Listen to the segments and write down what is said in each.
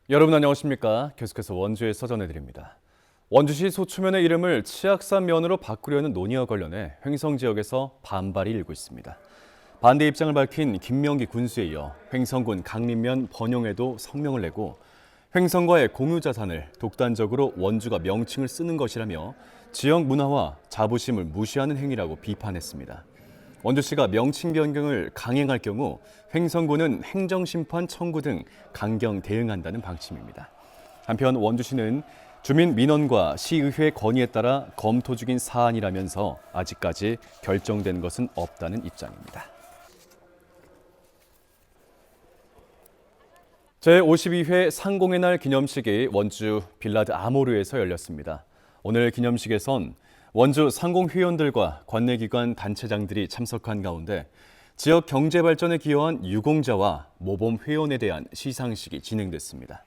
여러분 안녕하십니까? 계속해서 원주에서 전해드립니다. 원주시 소초면의 이름을 치악산면으로 바꾸려는 논의와 관련해 횡성 지역에서 반발이 일고 있습니다. 반대 입장을 밝힌 김명기 군수에 이어 횡성군 강림면 번영에도 성명을 내고 횡성과의 공유 자산을 독단적으로 원주가 명칭을 쓰는 것이라며 지역 문화와 자부심을 무시하는 행위라고 비판했습니다. 원주시가 명칭 변경을 강행할 경우 횡성군은 행정심판 청구 등 강경 대응한다는 방침입니다. 한편 원주시는 주민 민원과 시의회 건의에 따라 검토 중인 사안이라면서 아직까지 결정된 것은 없다는 입장입니다. 제52회 상공의 날 기념식이 원주 빌라드 아모르에서 열렸습니다. 오늘 기념식에선 원주 상공회원들과 관내기관 단체장들이 참석한 가운데 지역 경제 발전에 기여한 유공자와 모범 회원에 대한 시상식이 진행됐습니다.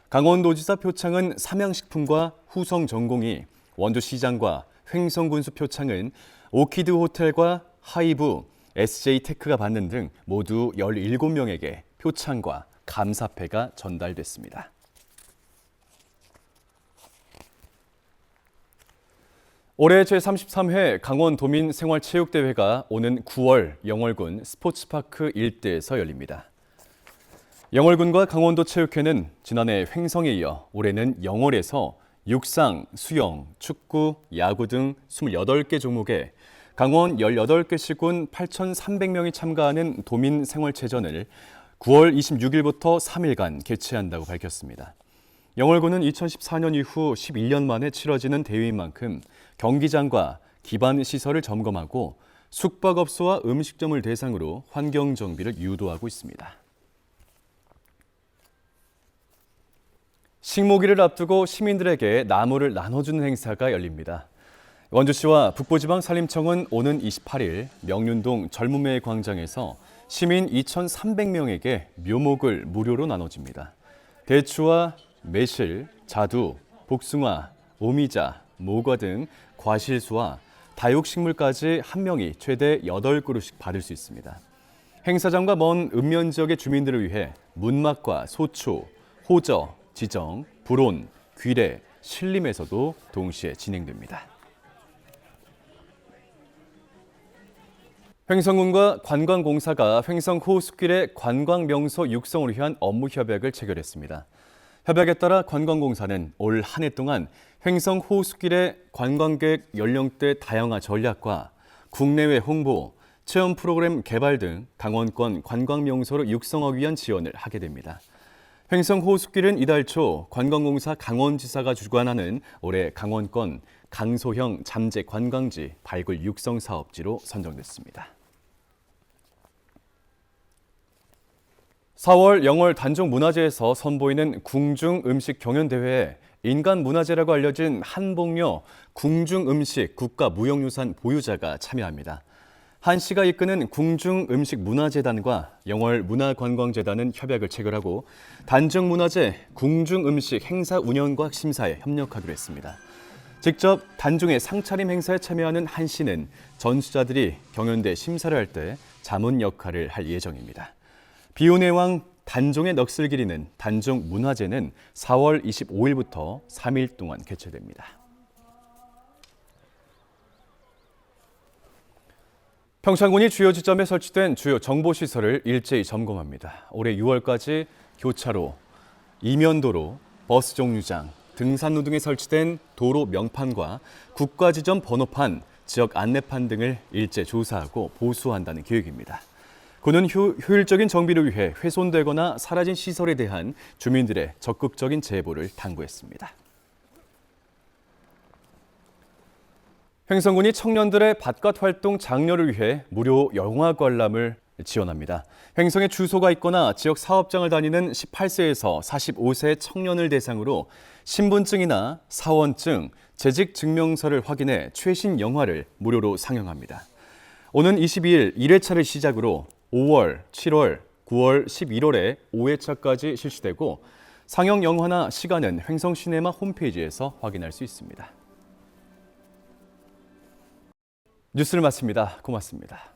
강원도지사 표창은 삼양식품과 후성전공이, 원주시장과 횡성군수 표창은 오키드 호텔과 하이브, SJ테크가 받는 등 모두 17명에게 표창과 감사패가 전달됐습니다. 올해 제33회 강원도민생활체육대회가 오는 9월 영월군 스포츠파크 일대에서 열립니다. 영월군과 강원도체육회는 지난해 횡성에 이어 올해는 영월에서 육상, 수영, 축구, 야구 등 28개 종목에 강원 18개 시군 8,300명이 참가하는 도민생활체전을 9월 26일부터 3일간 개최한다고 밝혔습니다. 영월군은 2014년 이후 11년 만에 치러지는 대회인 만큼 경기장과 기반 시설을 점검하고 숙박업소와 음식점을 대상으로 환경 정비를 유도하고 있습니다. 식모기를 앞두고 시민들에게 나무를 나눠주는 행사가 열립니다. 원주시와 북부지방산림청은 오는 28일 명륜동 젊음의 광장에서 시민 2,300명에게 묘목을 무료로 나눠줍니다. 대추와 매실, 자두, 복숭아, 오미자, 모과 등 과실수와 다육식물까지 한 명이 최대 8그루씩 받을 수 있습니다. 행사장과 먼 읍면 지역의 주민들을 위해 문막과 소초, 호저, 지정, 불온, 귀래, 신림에서도 동시에 진행됩니다. 횡성군과 관광공사가 횡성호숫길의 관광명소 육성을 위한 업무 협약을 체결했습니다. 협약에 따라 관광공사는 올 한 해 동안 횡성호숫길의 관광객 연령대 다양화 전략과 국내외 홍보, 체험 프로그램 개발 등 강원권 관광명소를 육성하기 위한 지원을 하게 됩니다. 횡성호숫길은 이달 초 관광공사 강원지사가 주관하는 올해 강원권 강소형 잠재 관광지 발굴 육성 사업지로 선정됐습니다. 4월 영월 단종문화제에서 선보이는 궁중음식 경연대회에 인간문화재라고 알려진 한복녀 궁중음식 국가무형유산 보유자가 참여합니다. 한 씨가 이끄는 궁중음식문화재단과 영월문화관광재단은 협약을 체결하고 단종문화재 궁중음식 행사 운영과 심사에 협력하기로 했습니다. 직접 단종의 상차림 행사에 참여하는 한 씨는 전수자들이 경연대 심사를 할 때 자문 역할을 할 예정입니다. 비운의 왕 단종의 넋을 기리는 단종문화제는 4월 25일부터 3일 동안 개최됩니다. 평창군이 주요 지점에 설치된 주요 정보시설을 일제히 점검합니다. 올해 6월까지 교차로, 이면도로, 버스 정류장, 등산로 등에 설치된 도로 명판과 국가지점 번호판, 지역 안내판 등을 일제 조사하고 보수한다는 계획입니다. 군은 효율적인 정비를 위해 훼손되거나 사라진 시설에 대한 주민들의 적극적인 제보를 당부했습니다. 횡성군이 청년들의 바깥 활동 장려를 위해 무료 영화 관람을 지원합니다. 횡성에 주소가 있거나 지역 사업장을 다니는 18세에서 45세 청년을 대상으로 신분증이나 사원증, 재직증명서를 확인해 최신 영화를 무료로 상영합니다. 오는 22일 1회차를 시작으로 5월, 7월, 9월, 11월에 5회차까지 실시되고 상영 영화나 시간은 횡성시네마 홈페이지에서 확인할 수 있습니다. 뉴스를 마칩니다. 고맙습니다.